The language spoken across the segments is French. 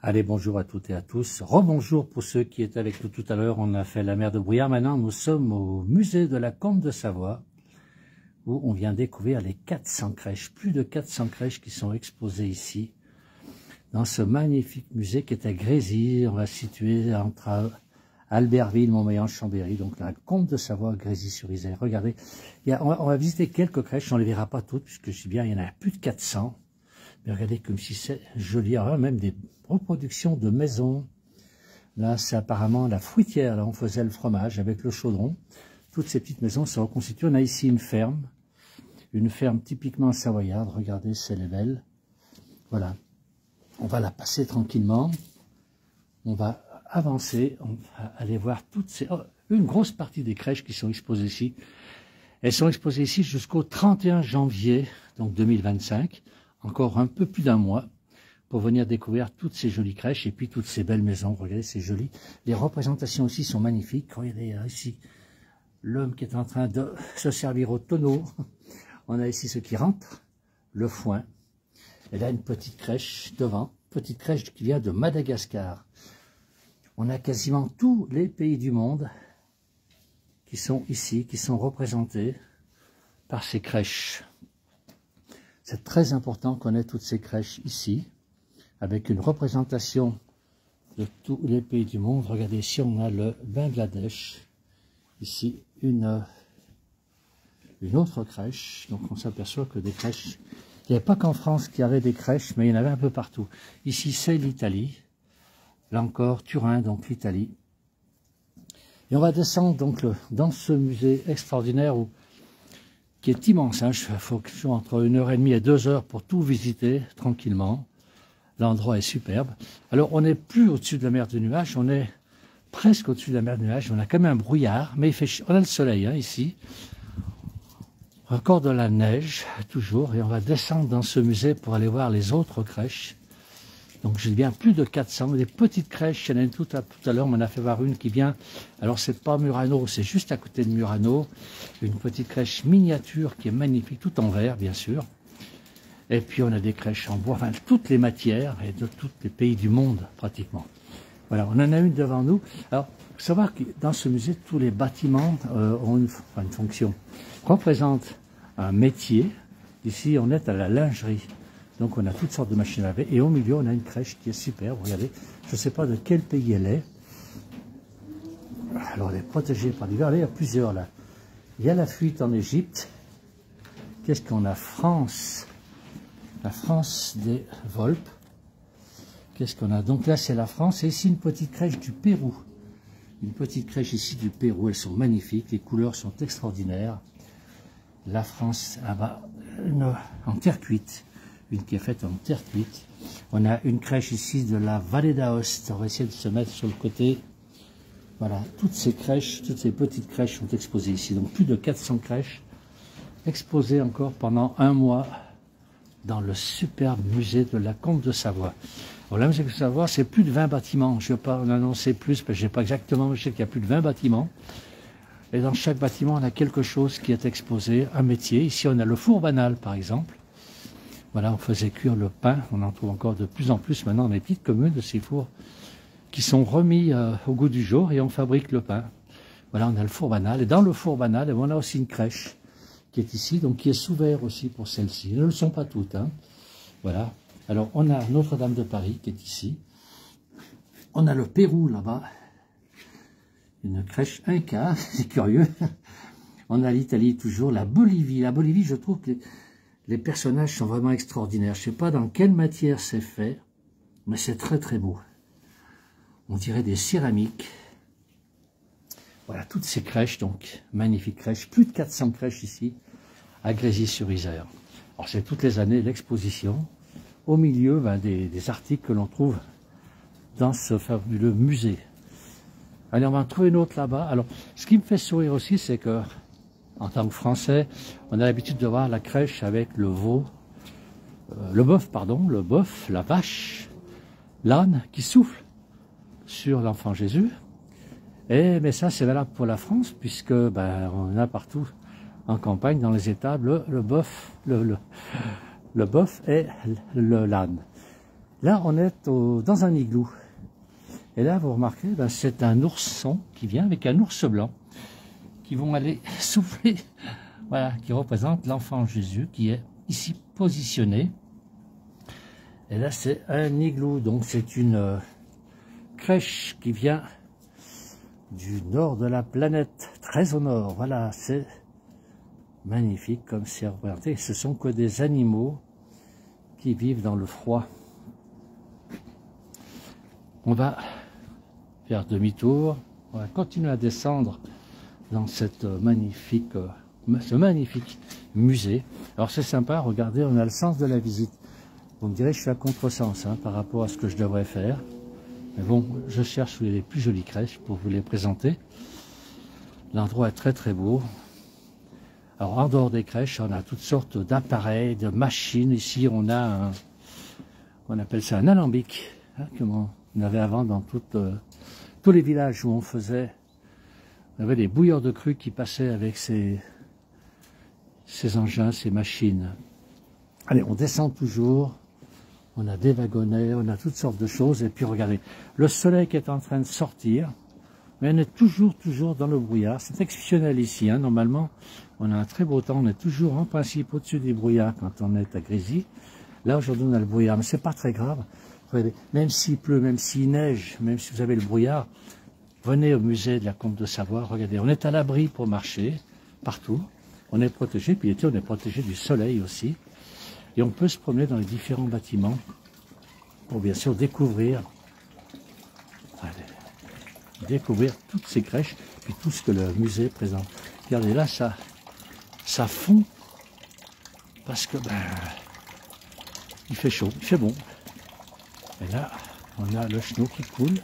Allez, bonjour à toutes et à tous. Rebonjour pour ceux qui étaient avec nous tout à l'heure. On a fait la mer de Brouillard. Maintenant, nous sommes au musée de la Comte de Savoie, où on vient découvrir les 400 crèches, plus de 400 crèches qui sont exposées ici, dans ce magnifique musée qui est à Grésy. On va situer entre Albertville, Montmélian, Chambéry, donc la Comte de Savoie, Grésy-sur-Isère. Regardez, on va visiter quelques crèches, on ne les verra pas toutes, puisque je dis bien, il y en a plus de 400. Mais regardez comme si c'est joli. Alors, même des reproductions de maisons. Là, c'est apparemment la fruitière. Là, on faisait le fromage avec le chaudron. Toutes ces petites maisons se reconstituent. On a ici une ferme typiquement savoyarde. Regardez, c'est les belles. Voilà. On va la passer tranquillement. On va avancer. On va aller voir toutes ces... Oh, une grosse partie des crèches qui sont exposées ici. Elles sont exposées ici jusqu'au 31 janvier, donc 2025. Encore un peu plus d'un mois pour venir découvrir toutes ces jolies crèches et puis toutes ces belles maisons. Regardez, c'est joli. Les représentations aussi sont magnifiques. Regardez ici l'homme qui est en train de se servir au tonneau. On a ici ceux qui rentrent, le foin. Et là, une petite crèche devant, petite crèche qui vient de Madagascar. On a quasiment tous les pays du monde qui sont ici, qui sont représentés par ces crèches. C'est très important qu'on ait toutes ces crèches ici, avec une représentation de tous les pays du monde. Regardez, ici on a le Bangladesh, ici une autre crèche. Donc on s'aperçoit que des crèches, il n'y avait pas qu'en France qu'il y avait des crèches, mais il y en avait un peu partout. Ici c'est l'Italie, là encore Turin, donc l'Italie. Et on va descendre donc dans ce musée extraordinaire qui est immense, hein. Il faut entre 1h30 et 2 heures pour tout visiter tranquillement. L'endroit est superbe. Alors, on n'est plus au-dessus de la mer de nuages, on est presque au-dessus de la mer de nuages. On a quand même un brouillard, mais on a le soleil hein, ici. Encore de la neige, toujours. Et on va descendre dans ce musée pour aller voir les autres crèches. Donc, j'ai bien plus de 400. Des petites crèches, il y en a une tout à l'heure, on m'en a fait voir une qui vient. Alors, c'est pas Murano, c'est juste à côté de Murano. Une petite crèche miniature qui est magnifique, tout en verre, bien sûr. Et puis, on a des crèches en bois, enfin, toutes les matières et de tous les pays du monde, pratiquement. Voilà, on en a une devant nous. Alors, il faut savoir que dans ce musée, tous les bâtiments ont une fonction, représentent un métier. Ici, on est à la lingerie. Donc on a toutes sortes de machines à laver et au milieu on a une crèche qui est superbe, regardez, je ne sais pas de quel pays elle est. Alors elle est protégée par l'hiver, il y a plusieurs là. Il y a la fuite en Égypte. Qu'est-ce qu'on a? France. La France des Volpes. Qu'est-ce qu'on a? Donc là c'est la France et ici une petite crèche du Pérou. Une petite crèche ici du Pérou, elles sont magnifiques, les couleurs sont extraordinaires. La France, là-bas, en terre cuite. Une qui est faite en terre cuite. On a une crèche ici de la Vallée d'Aoste. On va essayer de se mettre sur le côté. Voilà, toutes ces crèches, toutes ces petites crèches sont exposées ici. Donc plus de 400 crèches exposées encore pendant un mois dans le superbe musée de la Comte de Savoie. Alors là, musée de Savoie, c'est plus de 20 bâtiments. Je ne vais pas en annoncer plus, parce que je ne sais pas exactement, mais je sais qu'il y a plus de 20 bâtiments. Et dans chaque bâtiment, on a quelque chose qui est exposé, un métier. Ici, on a le four banal, par exemple. Voilà, on faisait cuire le pain, on en trouve encore de plus en plus maintenant dans les petites communes de ces fours qui sont remis au goût du jour et on fabrique le pain. Voilà, on a le four banal et dans le four banal, on a aussi une crèche qui est ici, donc qui est sous verre aussi pour celle-ci. Elles ne le sont pas toutes, hein. Voilà. Alors, on a Notre-Dame de Paris qui est ici. On a le Pérou là-bas, une crèche Inca, c'est curieux. On a l'Italie toujours, la Bolivie. La Bolivie, je trouve que les personnages sont vraiment extraordinaires. Je ne sais pas dans quelle matière c'est fait, mais c'est très très beau. On dirait des céramiques. Voilà, toutes ces crèches, donc, magnifiques crèches. Plus de 400 crèches ici, à Grésy-sur-Isère. Alors, c'est toutes les années l'exposition. Au milieu, des articles que l'on trouve dans ce fabuleux musée. Allez, on va en trouver une autre là-bas. Alors, ce qui me fait sourire aussi, c'est que en tant que Français, on a l'habitude de voir la crèche avec le veau, le bœuf, la vache, l'âne qui souffle sur l'enfant Jésus. Mais ça, c'est valable pour la France, puisque on a partout en campagne, dans les étables, le bœuf et l'âne. Là, on est dans un igloo. Et là, vous remarquez, ben, c'est un ourson qui vient avec un ours blanc qui vont aller souffler, voilà, qui représente l'enfant Jésus qui est ici positionné. Et là, c'est un igloo, donc c'est une crèche qui vient du nord de la planète, très au nord. Voilà, c'est magnifique comme c'est représenté. Ce sont que des animaux qui vivent dans le froid. On va faire demi-tour, on va continuer à descendre dans cette ce magnifique musée. Alors c'est sympa, regardez, on a le sens de la visite. Vous me direz, je suis à contresens hein, par rapport à ce que je devrais faire. Mais bon, je cherche les plus jolies crèches pour vous les présenter. L'endroit est très très beau. Alors en dehors des crèches, on a toutes sortes d'appareils, de machines. Ici, on a on appelle ça un alambic, hein, comme on avait avant dans tous les villages où on avait des bouilleurs de cru qui passaient avec ces engins, ces machines. Allez, on descend toujours. On a des wagonnets, on a toutes sortes de choses. Et puis regardez, le soleil qui est en train de sortir, mais on est toujours dans le brouillard. C'est exceptionnel ici. Hein. Normalement, on a un très beau temps. On est toujours en principe au-dessus du brouillard quand on est à Grésy. Là, aujourd'hui, on a le brouillard, mais c'est pas très grave. Regardez, même s'il pleut, même s'il neige, même si vous avez le brouillard, venez au musée de la Comte de Savoie. Regardez, on est à l'abri pour marcher partout. On est protégé, puis l'été, on est protégé du soleil aussi. Et on peut se promener dans les différents bâtiments pour bien sûr découvrir toutes ces crèches et tout ce que le musée présente. Regardez là, ça fond parce que il fait chaud, il fait bon. Et là, on a le chenot qui coule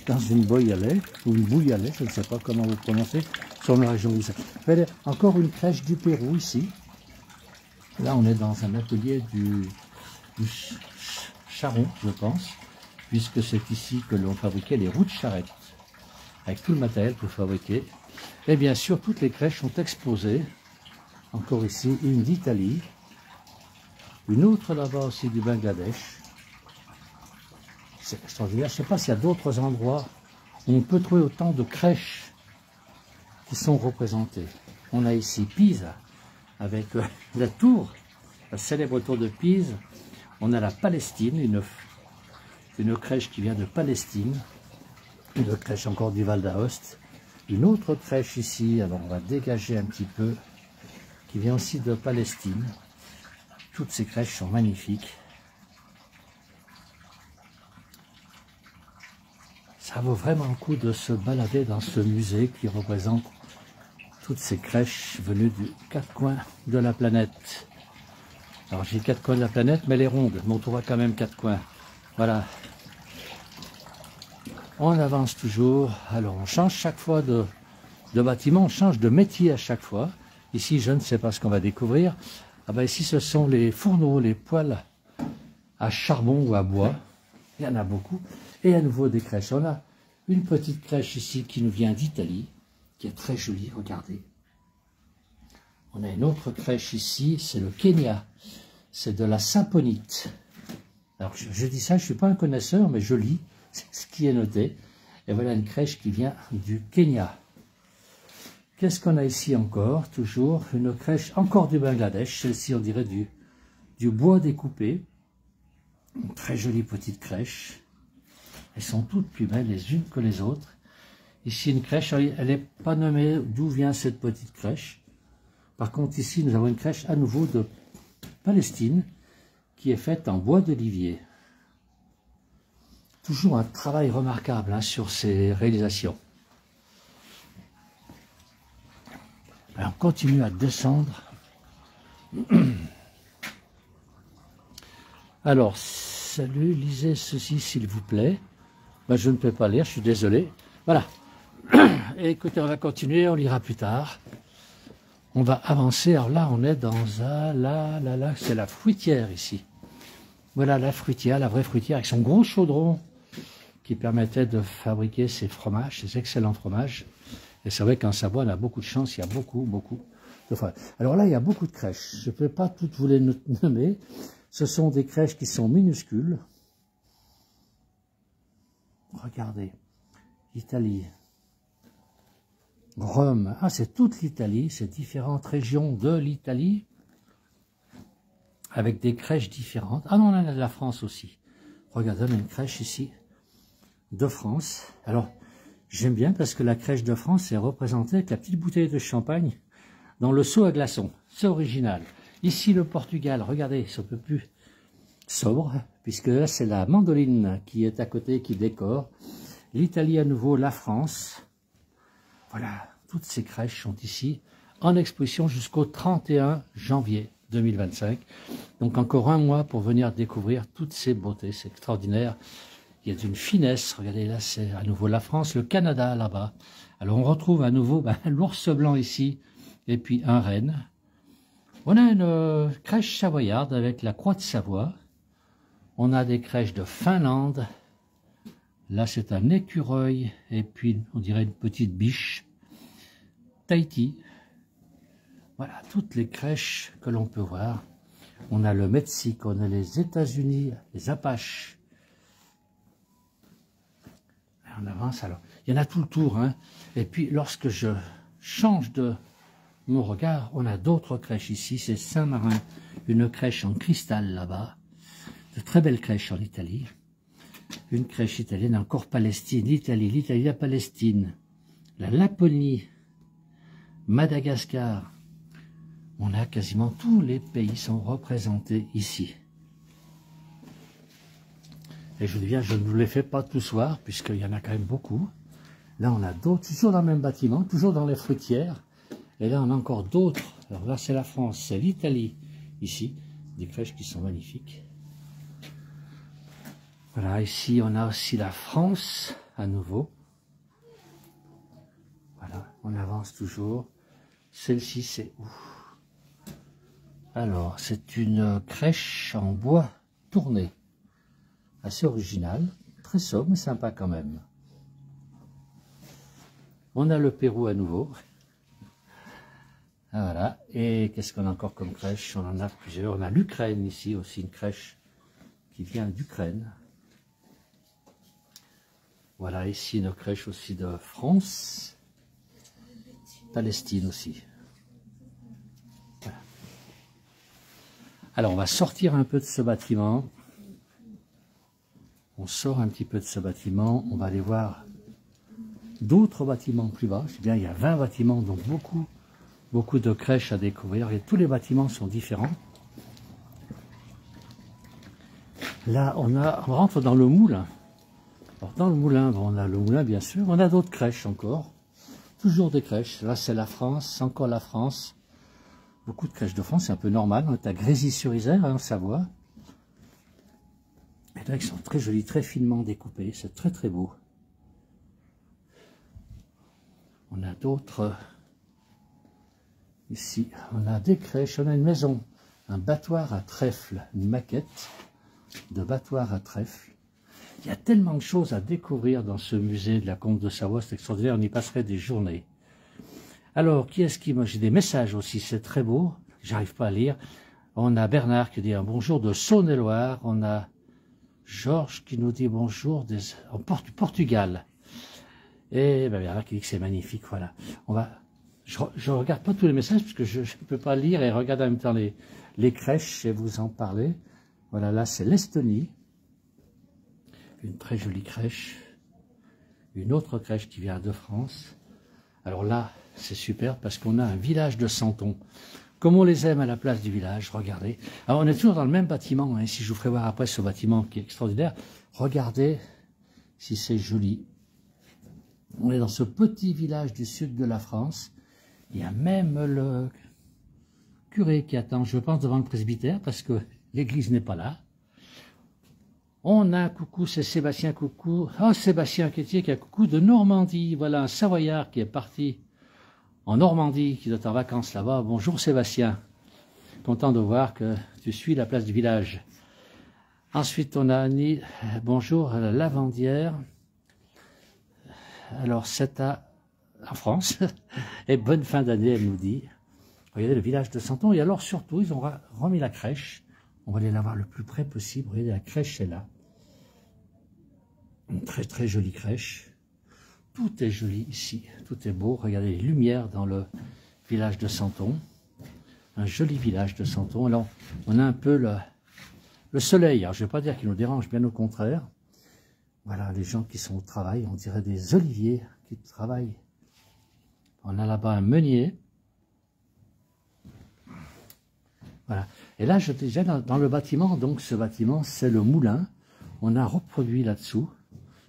dans une boîte à lait ou une bouille à lait, je ne sais pas comment vous prononcez, sur la région où ça. Regardez, encore une crèche du Pérou ici. Là, on est dans un atelier du charron, je pense, puisque c'est ici que l'on fabriquait les roues de charrette, avec tout le matériel pour fabriquer. Et bien sûr, toutes les crèches sont exposées. Encore ici, une d'Italie, une autre là-bas aussi du Bangladesh. C'est extraordinaire. Je ne sais pas s'il y a d'autres endroits où on peut trouver autant de crèches qui sont représentées. On a ici Pise, avec la tour, la célèbre tour de Pise. On a la Palestine, une crèche qui vient de Palestine, une crèche encore du Val d'Aoste, une autre crèche ici, alors on va dégager un petit peu, qui vient aussi de Palestine. Toutes ces crèches sont magnifiques. Ça vaut vraiment le coup de se balader dans ce musée qui représente toutes ces crèches venues des quatre coins de la planète. Alors j'ai 4 coins de la planète, mais elle est ronde, mais on trouvera quand même 4 coins. Voilà. On avance toujours. Alors on change chaque fois de bâtiment, on change de métier à chaque fois. Ici, je ne sais pas ce qu'on va découvrir. Ah ben ici, ce sont les fourneaux, les poêles à charbon ou à bois. Il y en a beaucoup. Et à nouveau des crèches. On a une petite crèche ici qui nous vient d'Italie, qui est très jolie, regardez. On a une autre crèche ici, c'est le Kenya. C'est de la saponite. Alors je dis ça, je ne suis pas un connaisseur, mais je lis ce qui est noté. Et voilà une crèche qui vient du Kenya. Qu'est-ce qu'on a ici encore? Toujours une crèche encore du Bangladesh. Celle-ci, on dirait du bois découpé. Une très jolie petite crèche. Elles sont toutes plus belles les unes que les autres. Ici, une crèche, elle n'est pas nommée d'où vient cette petite crèche. Par contre, ici, nous avons une crèche à nouveau de Palestine qui est faite en bois d'olivier. Toujours un travail remarquable hein, sur ces réalisations. Alors, on continue à descendre. Alors, salut, lisez ceci s'il vous plaît. Ben, je ne peux pas lire, je suis désolé. Voilà. Et écoutez, on va continuer, on lira plus tard. On va avancer. Alors là, on est dans là, c'est la fruitière ici. Voilà la fruitière, la vraie fruitière, avec son gros chaudron qui permettait de fabriquer ces fromages, ces excellents fromages. Et c'est vrai qu'en Savoie, on a beaucoup de chance, il y a beaucoup de fromages. Alors là, il y a beaucoup de crèches. Je ne peux pas toutes vous les nommer. Ce sont des crèches qui sont minuscules. regardez, Italie, Rome, ah c'est toute l'Italie, c'est différentes régions de l'Italie, avec des crèches différentes. Ah non, on a de la France aussi. Regardez, on a une crèche ici, de France. Alors, j'aime bien parce que la crèche de France est représentée avec la petite bouteille de champagne dans le seau à glaçons. C'est original. Ici, le Portugal, regardez, c'est un peu plus sobre, puisque là, c'est la mandoline qui est à côté, qui décore. L'Italie à nouveau, la France. Voilà, toutes ces crèches sont ici, en exposition jusqu'au 31 janvier 2025. Donc encore un mois pour venir découvrir toutes ces beautés, c'est extraordinaire. Il y a d'une finesse, regardez là, c'est à nouveau la France, le Canada là-bas. Alors on retrouve à nouveau l'ours blanc ici, et puis un renne. On a une crèche savoyarde avec la croix de Savoie. On a des crèches de Finlande. Là, c'est un écureuil, et puis on dirait une petite biche. Tahiti. Voilà, toutes les crèches que l'on peut voir. On a le Mexique, on a les États-Unis, les Apaches. On avance alors. Il y en a tout le tour, hein. Et puis, lorsque je change de mon regard, on a d'autres crèches ici. C'est Saint-Marin, une crèche en cristal là-bas. De très belles crèches en Italie. Une crèche italienne, encore Palestine, l'Italie, la Palestine, la Laponie, Madagascar. On a quasiment tous les pays sont représentés ici. Et je dis bien, je ne vous les fais pas tous soir, puisqu'il y en a quand même beaucoup. Là, on a d'autres, toujours dans le même bâtiment, toujours dans les fruitières. Et là, on a encore d'autres. Alors là, c'est la France, c'est l'Italie, ici. Des crèches qui sont magnifiques. Voilà, ici on a aussi la France, à nouveau. Voilà, on avance toujours. Celle-ci, c'est où? Alors, c'est une crèche en bois tourné. Assez original, très sobre, mais sympa quand même. On a le Pérou à nouveau. Ah, voilà, et qu'est-ce qu'on a encore comme crèche? On en a plusieurs. On a l'Ukraine ici aussi, une crèche qui vient d'Ukraine. Voilà, ici une crèche aussi de France, Palestine aussi. Voilà. Alors, on va sortir un peu de ce bâtiment. On sort un petit peu de ce bâtiment. On va aller voir d'autres bâtiments plus bas. Je dis bien, il y a 20 bâtiments, donc beaucoup de crèches à découvrir. Et tous les bâtiments sont différents. Là, on rentre dans le moulin. Alors, dans le moulin, on a le moulin bien sûr, on a d'autres crèches encore, toujours des crèches. Là c'est la France, encore la France, beaucoup de crèches de France, c'est un peu normal. On est à Grésy-sur-Isère, en Savoie. Et là ils sont très jolis, très finement découpés, c'est très très beau. On a d'autres, ici on a des crèches, on a une maison, un battoir à trèfle, une maquette de battoir à trèfle. Il y a tellement de choses à découvrir dans ce musée de la Comte de Savoie, c'est extraordinaire, on y passerait des journées. Alors, qui est-ce qui... Moi, j'ai des messages aussi, c'est très beau, j'arrive pas à lire. On a Bernard qui dit un bonjour de Saône-et-Loire, on a Georges qui nous dit bonjour en Portugal. Et ben, Bernard qui dit que c'est magnifique, voilà. Je regarde pas tous les messages, parce que je ne peux pas lire et regarder en même temps les crèches et vous en parler. Voilà, là c'est l'Estonie. Une très jolie crèche, une autre crèche qui vient de France. Alors là, c'est super parce qu'on a un village de santons. Comme on les aime à la place du village, regardez. Alors on est toujours dans le même bâtiment, hein. Si je vous ferai voir après ce bâtiment qui est extraordinaire, regardez si c'est joli. On est dans ce petit village du sud de la France. Il y a même le curé qui attend, je pense, devant le presbytère parce que l'église n'est pas là. On a un coucou, c'est Sébastien Coucou. Oh, Sébastien Quétier qui a coucou de Normandie. Voilà un Savoyard qui est parti en Normandie, qui doit en vacances là-bas. Bonjour Sébastien. Content de voir que tu suis la place du village. Ensuite, on a Annie. Bonjour à la Lavandière. Alors, c'est en France. Et bonne fin d'année, elle nous dit. Regardez le village de Santon. Et alors, surtout, ils ont remis la crèche. On va aller la voir le plus près possible. Regardez, la crèche est là. Une très très jolie crèche. Tout est joli ici, tout est beau. Regardez les lumières dans le village de Santon. Un joli village de Santon. Alors, on a un peu le soleil. Alors, je ne vais pas dire qu'il nous dérange, bien au contraire. Voilà, les gens qui sont au travail, on dirait des oliviers qui travaillent. On a là-bas un meunier. Voilà. Et là, je disais, dans le bâtiment, donc ce bâtiment, c'est le moulin. On a reproduit là-dessous,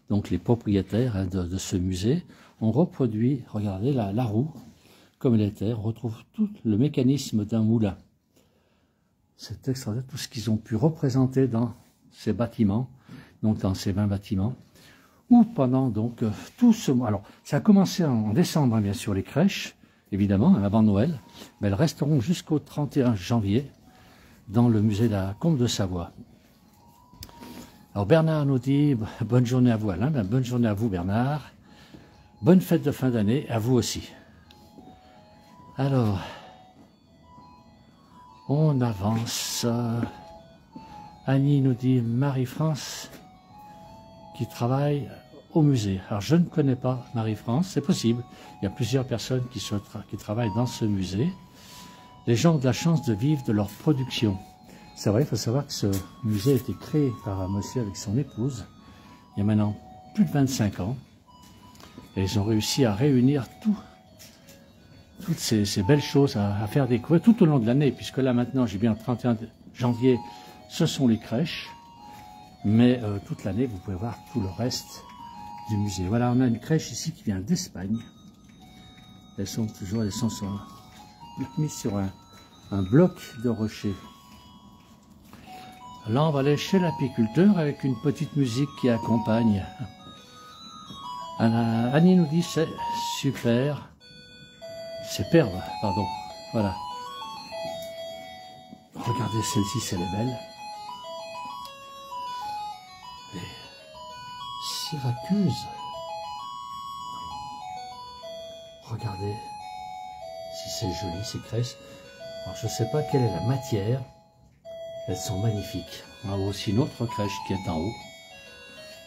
donc les propriétaires hein, de ce musée, ont reproduit, regardez, la roue, comme elle était. On retrouve tout le mécanisme d'un moulin. C'est extraordinaire, tout ce qu'ils ont pu représenter dans ces bâtiments, donc dans ces 20 bâtiments, ou pendant donc tout ce mois. Alors, ça a commencé en décembre, hein, bien sûr, les crèches, évidemment, avant Noël, mais elles resteront jusqu'au 31 janvier dans le musée de la Comte de Savoie. Alors Bernard nous dit, bonne journée à vous Alain, ben, bonne journée à vous Bernard, bonne fête de fin d'année, à vous aussi. Alors, on avance. Annie nous dit Marie-France qui travaille au musée. Alors je ne connais pas Marie-France, c'est possible. Il y a plusieurs personnes qui travaillent dans ce musée. Les gens ont de la chance de vivre de leur production. C'est vrai, il faut savoir que ce musée a été créé par un monsieur avec son épouse, il y a maintenant plus de 25 ans. Et ils ont réussi à réunir toutes ces belles choses à faire découvrir tout au long de l'année, puisque là maintenant, j'ai bien le 31 janvier, ce sont les crèches. Mais toute l'année, vous pouvez voir tout le reste du musée. Voilà, on a une crèche ici qui vient d'Espagne. Elles sont mises sur un bloc de rocher. Là, on va aller chez l'apiculteur avec une petite musique qui accompagne. Annie nous dit c'est super. Superbe, pardon. Voilà. Regardez celle-ci, c'est les belle. Les Syracuse. Regardez si c'est joli ces crèches. Alors je ne sais pas quelle est la matière. Elles sont magnifiques. On a aussi une autre crèche qui est en haut.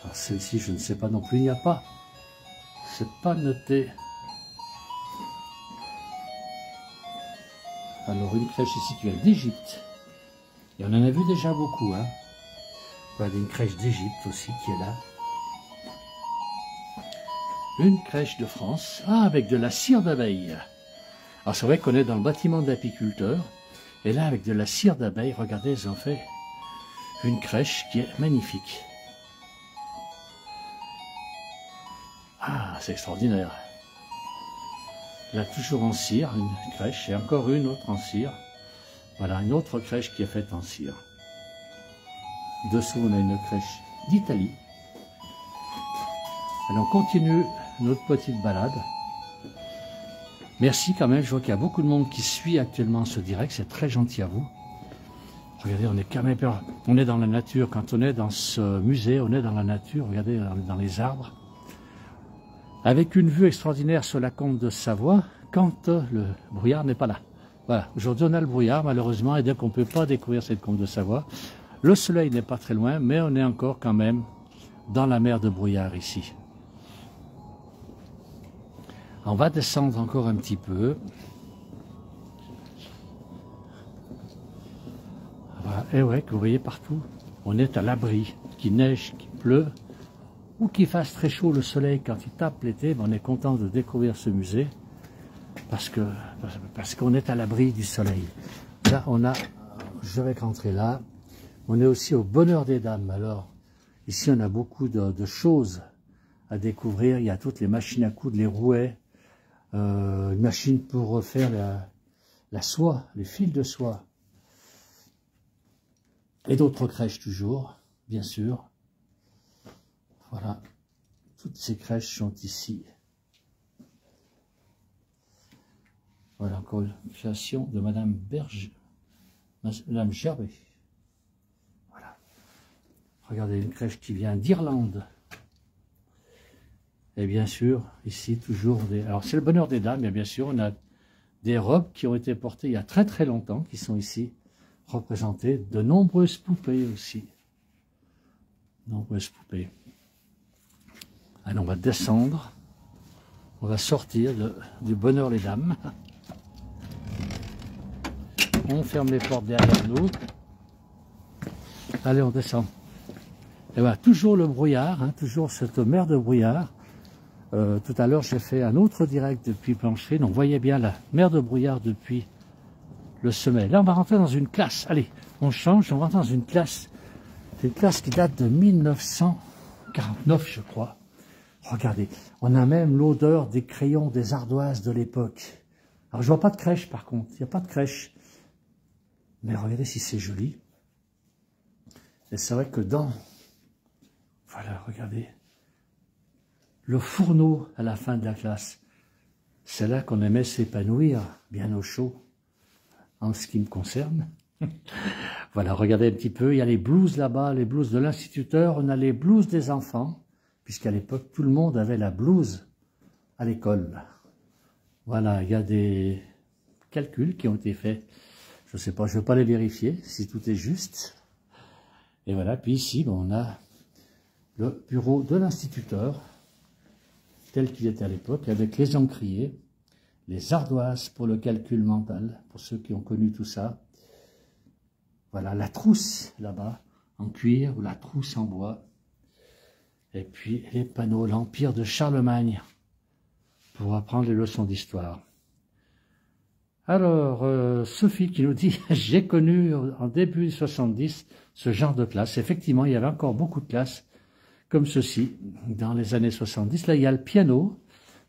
Alors celle-ci, je ne sais pas non plus. Il n'y a pas. C'est pas noté. Alors une crèche ici qui vient d'Égypte. Et on en a vu déjà beaucoup. Hein. Voilà une crèche d'Égypte aussi qui est là. Une crèche de France. Ah, avec de la cire d'abeille. Alors c'est vrai qu'on est dans le bâtiment d'apiculteurs. Et là, avec de la cire d'abeille, regardez, ils ont fait une crèche qui est magnifique. Ah, c'est extraordinaire. Là, toujours en cire, une crèche, et encore une autre en cire. Voilà, une autre crèche qui est faite en cire. Dessous, on a une crèche d'Italie. Alors, on continue notre petite balade. Merci quand même, je vois qu'il y a beaucoup de monde qui suit actuellement ce direct, c'est très gentil à vous. Regardez, on est quand même, on est dans la nature, quand on est dans ce musée, on est dans la nature, regardez, dans les arbres. Avec une vue extraordinaire sur la Comte de Savoie, quand le brouillard n'est pas là. Voilà, aujourd'hui on a le brouillard malheureusement, et donc on ne peut pas découvrir cette Comte de Savoie. Le soleil n'est pas très loin, mais on est encore quand même dans la mer de brouillard ici. On va descendre encore un petit peu. Voilà. Et ouais, que vous voyez partout, on est à l'abri, qu'il neige, qu'il pleut, ou qu'il fasse très chaud le soleil quand il tape l'été, on est content de découvrir ce musée, parce qu'on est à l'abri du soleil. Là, je vais rentrer là, on est aussi au Bonheur des Dames. Alors, ici on a beaucoup de choses à découvrir, il y a toutes les machines à coudre, les rouets, une machine pour refaire la soie, les fils de soie. Et d'autres crèches toujours, bien sûr. Voilà, toutes ces crèches sont ici. Voilà encore une création de Madame Berger, Madame Gerbet. Voilà. Regardez une crèche qui vient d'Irlande. Et bien sûr, ici, toujours des... Alors, c'est le Bonheur des Dames, mais bien sûr, on a des robes qui ont été portées il y a très très longtemps, qui sont ici représentées. De nombreuses poupées aussi. Nombreuses poupées. Allez, on va descendre. On va sortir du bonheur les dames. On ferme les portes derrière nous. Allez, on descend. Et voilà, toujours le brouillard, hein, toujours cette mer de brouillard. Tout à l'heure, j'ai fait un autre direct depuis Plancherie. Donc, vous voyez bien la mer de brouillard depuis le sommet. Là, on va rentrer dans une classe. Allez, on change, on rentre dans une classe. C'est une classe qui date de 1949, je crois. Regardez, on a même l'odeur des crayons, des ardoises de l'époque. Alors, je vois pas de crèche, par contre. Il n'y a pas de crèche. Mais regardez si c'est joli. Et c'est vrai que dans... Voilà, regardez. Le fourneau à la fin de la classe. C'est là qu'on aimait s'épanouir, bien au chaud, en ce qui me concerne. Voilà, regardez un petit peu. Il y a les blouses là-bas, les blouses de l'instituteur. On a les blouses des enfants, puisqu'à l'époque, tout le monde avait la blouse à l'école. Voilà, il y a des calculs qui ont été faits. Je ne sais pas, je ne vais pas les vérifier, si tout est juste. Et voilà, puis ici, on a le bureau de l'instituteur, tel qu'il était à l'époque, avec les encriers, les ardoises pour le calcul mental, pour ceux qui ont connu tout ça. Voilà, la trousse là-bas, en cuir, ou la trousse en bois. Et puis les panneaux, l'Empire de Charlemagne, pour apprendre les leçons d'histoire. Alors, Sophie qui nous dit « J'ai connu en début 70 ce genre de classe. » Effectivement, il y avait encore beaucoup de classes comme ceci dans les années 70. Là, il y a le piano.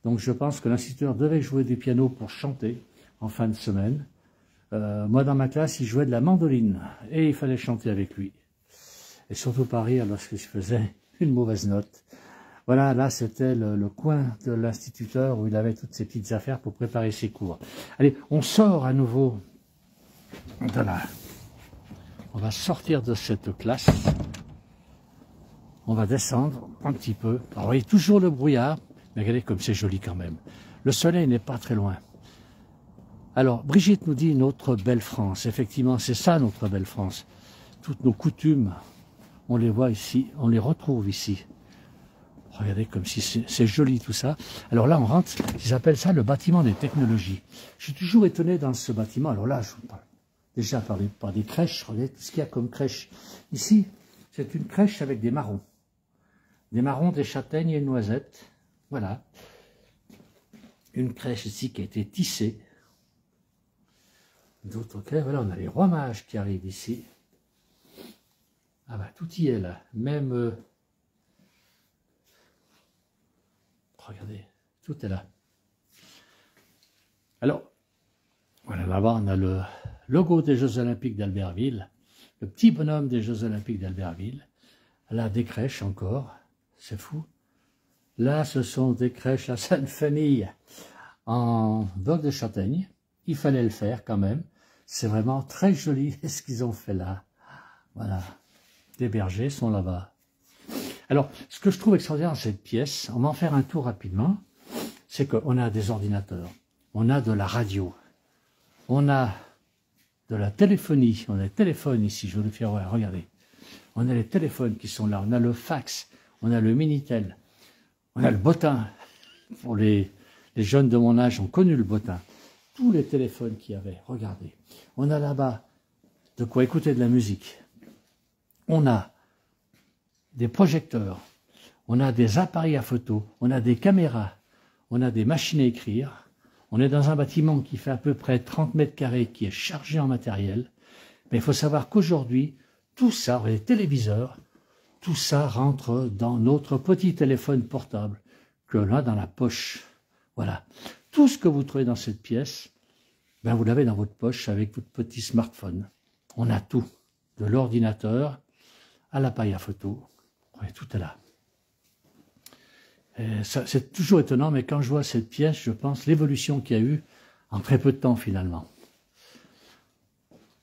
Donc, je pense que l'instituteur devait jouer du piano pour chanter en fin de semaine. Moi, dans ma classe, il jouait de la mandoline et il fallait chanter avec lui. Et surtout pas rire lorsqu'il se faisait une mauvaise note. Voilà, là, c'était le coin de l'instituteur où il avait toutes ses petites affaires pour préparer ses cours. Allez, on sort à nouveau de là. On va sortir de cette classe. On va descendre un petit peu. Alors, vous voyez toujours le brouillard, mais regardez comme c'est joli quand même. Le soleil n'est pas très loin. Alors, Brigitte nous dit notre belle France. Effectivement, c'est ça notre belle France. Toutes nos coutumes, on les voit ici, on les retrouve ici. Regardez comme si c'est joli tout ça. Alors là, on rentre, ils appellent ça le bâtiment des technologies. Je suis toujours étonné dans ce bâtiment. Alors là, je vous parle déjà par des crèches. Regardez tout ce qu'il y a comme crèche. Ici, c'est une crèche avec des marrons. Des marrons, des châtaignes et une noisette. Voilà. Une crèche ici qui a été tissée. D'autres crèches. Voilà, on a les rois mages qui arrivent ici. Ah bah, tout y est là. Même... regardez, tout est là. Alors, voilà, là-bas, on a le logo des Jeux Olympiques d'Albertville, le petit bonhomme des Jeux Olympiques d'Albertville. Là, des crèches encore, c'est fou. Là, ce sont des crèches à Sainte-Famille en bois de châtaigne. Il fallait le faire quand même. C'est vraiment très joli ce qu'ils ont fait là. Voilà, des bergers sont là-bas. Alors, ce que je trouve extraordinaire dans cette pièce, on va en faire un tour rapidement, c'est qu'on a des ordinateurs, on a de la radio, on a de la téléphonie, on a les téléphones ici, je vais vous faire voir, regardez. On a les téléphones qui sont là, on a le fax, on a le Minitel, on a le bottin. Pour les jeunes de mon âge ont connu le bottin. Tous les téléphones qu'il y avait, regardez. On a là-bas de quoi écouter de la musique. On a des projecteurs, on a des appareils à photo, on a des caméras, on a des machines à écrire. On est dans un bâtiment qui fait à peu près 30 mètres carrés, qui est chargé en matériel. Mais il faut savoir qu'aujourd'hui, tout ça, les téléviseurs, tout ça rentre dans notre petit téléphone portable que l'on a dans la poche. Voilà. Tout ce que vous trouvez dans cette pièce, ben vous l'avez dans votre poche avec votre petit smartphone. On a tout, de l'ordinateur à l'appareil à photo. Oui, tout est là. C'est toujours étonnant, mais quand je vois cette pièce, je pense l'évolution qu'il y a eu en très peu de temps finalement.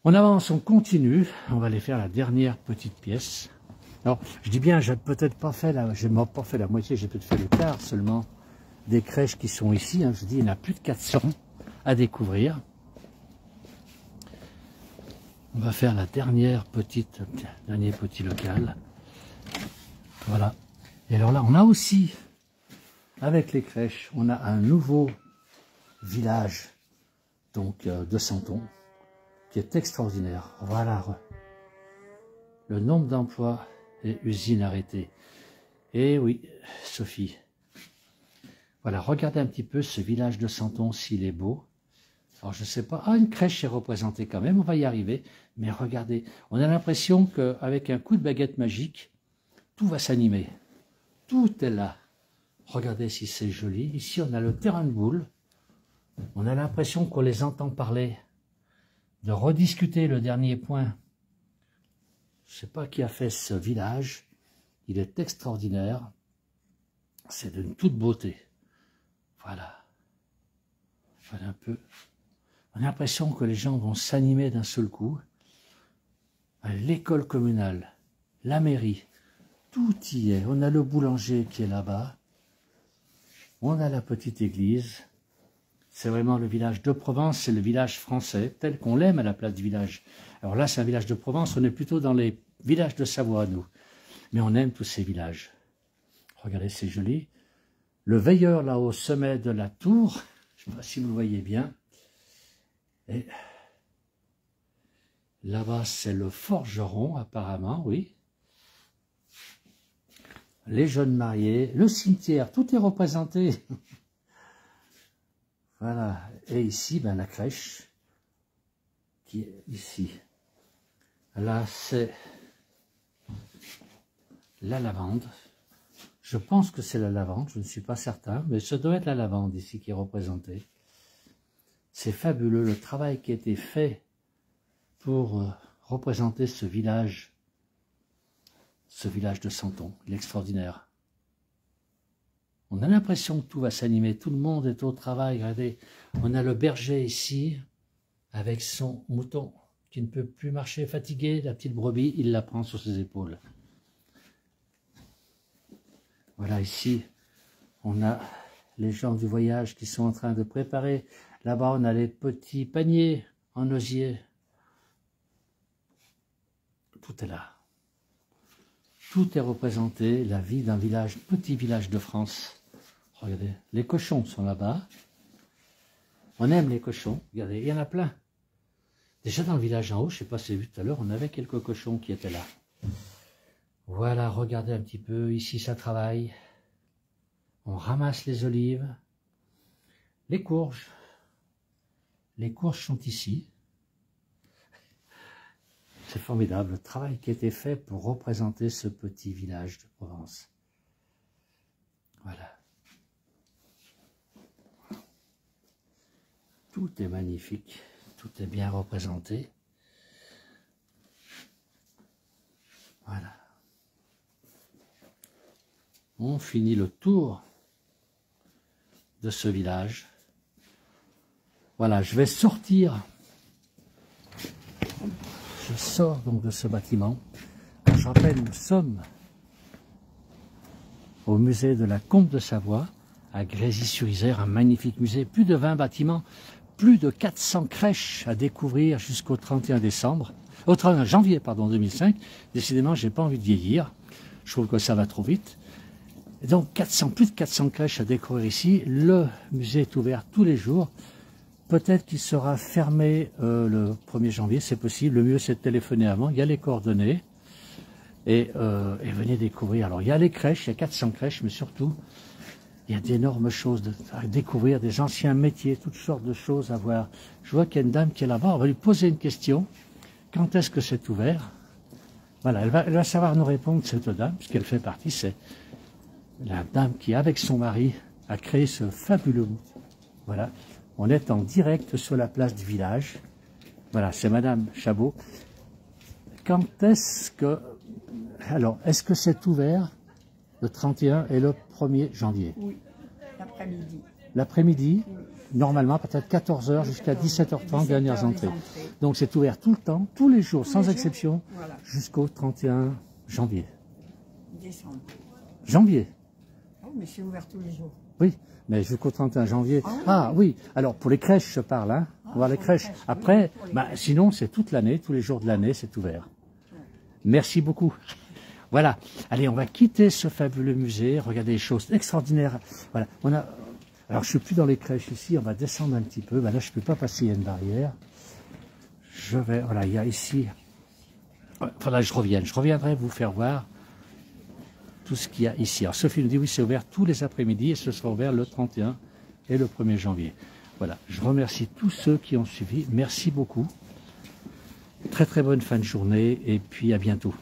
On avance, on continue. On va aller faire la dernière petite pièce. Alors, je dis bien, j'ai peut-être pas fait la moitié, j'ai peut-être fait le quart seulement des crèches qui sont ici. Hein. Je dis, il y en a plus de 400 à découvrir. On va faire la dernier petit local. Voilà. Et alors là, on a aussi avec les crèches, on a un nouveau village donc de Santon qui est extraordinaire. Voilà le nombre d'emplois et usines arrêtées. Et oui, Sophie. Voilà, regardez un petit peu ce village de Santon, s'il est beau. Alors, je ne sais pas. Ah, une crèche est représentée quand même, on va y arriver. Mais regardez, on a l'impression qu'avec un coup de baguette magique, tout va s'animer. Tout est là. Regardez si c'est joli. Ici, on a le terrain de boules. On a l'impression qu'on les entend parler. De rediscuter le dernier point. Je ne sais pas qui a fait ce village. Il est extraordinaire. C'est d'une toute beauté. Voilà. Voilà un peu. On a l'impression que les gens vont s'animer d'un seul coup. L'école communale, la mairie, tout y est. On a le boulanger qui est là-bas. On a la petite église. C'est vraiment le village de Provence, c'est le village français, tel qu'on l'aime à la place du village. Alors là, c'est un village de Provence, on est plutôt dans les villages de Savoie, nous. Mais on aime tous ces villages. Regardez, c'est joli. Le veilleur, là, au sommet de la tour, je ne sais pas si vous le voyez bien. Et là-bas, c'est le forgeron, apparemment, oui. Les jeunes mariés, le cimetière, tout est représenté. Voilà. Et ici, ben, la crèche, qui est ici. Là, c'est la lavande. Je pense que c'est la lavande, je ne suis pas certain, mais ça doit être la lavande ici qui est représentée. C'est fabuleux, le travail qui a été fait pour représenter ce village de Santon, il est extraordinaire. On a l'impression que tout va s'animer, tout le monde est au travail. Regardez, on a le berger ici, avec son mouton qui ne peut plus marcher, fatigué, la petite brebis, il la prend sur ses épaules. Voilà, ici, on a les gens du voyage qui sont en train de préparer. Là-bas, on a les petits paniers en osier. Tout est là. Tout est représenté, la vie d'un village, petit village de France. Regardez, les cochons sont là-bas. On aime les cochons. Regardez, il y en a plein. Déjà dans le village en haut, je ne sais pas si vous avez vu tout à l'heure, on avait quelques cochons qui étaient là. Voilà, regardez un petit peu. Ici, ça travaille. On ramasse les olives. Les courges. Les courges sont ici. C'est formidable, le travail qui a été fait pour représenter ce petit village de Provence. Voilà. Tout est magnifique, tout est bien représenté. Voilà. On finit le tour de ce village. Voilà, je vais sortir. Je sors donc de ce bâtiment. Je rappelle, nous sommes au musée de la Combe de Savoie, à Grésy-sur-Isère, un magnifique musée. Plus de 20 bâtiments, plus de 400 crèches à découvrir jusqu'au 31 décembre. Au 31 janvier, pardon, 2005. Décidément, j'ai pas envie de vieillir. Je trouve que ça va trop vite. Et donc, plus de 400 crèches à découvrir ici. Le musée est ouvert tous les jours. Peut-être qu'il sera fermé le 1er janvier, c'est possible. Le mieux, c'est de téléphoner avant. Il y a les coordonnées. Et venez découvrir. Alors, il y a les crèches, il y a 400 crèches, mais surtout, il y a d'énormes choses à découvrir, des anciens métiers, toutes sortes de choses à voir. Je vois qu'il y a une dame qui est là-bas. On va lui poser une question. Quand est-ce que c'est ouvert? Voilà, elle va savoir nous répondre, cette dame, puisqu'elle fait partie. C'est la dame qui, avec son mari, a créé ce fabuleux... Voilà. On est en direct sur la place du village. Voilà, c'est Madame Chabot. Quand est-ce que... Alors, est-ce que c'est ouvert le 31 et le 1er janvier? Oui, l'après-midi. L'après-midi, oui. Normalement, peut-être 14h jusqu'à 17h30, dernières entrées. Donc, c'est ouvert tout le temps, tous les jours, sans exception, voilà, jusqu'au 31 janvier. Décembre. Janvier. Oh, mais c'est ouvert tous les jours. Oui. Mais jusqu'au 31 janvier. Ah oui, alors pour les crèches, je parle, hein. On va les crèches. Après, bah, sinon c'est toute l'année, tous les jours de l'année, c'est ouvert. Merci beaucoup. Voilà. Allez, on va quitter ce fabuleux musée. Regardez les choses extraordinaires. Voilà. Alors, je suis plus dans les crèches ici. On va descendre un petit peu. Ben là, je peux pas passer. Il y a une barrière. Voilà, il y a ici. Voilà, je reviendrai vous faire voir tout ce qu'il y a ici. Alors, Sophie nous dit oui, c'est ouvert tous les après-midi et ce sera ouvert le 31 et le 1er janvier. Voilà. Je remercie tous ceux qui ont suivi. Merci beaucoup. Très, très bonne fin de journée et puis à bientôt.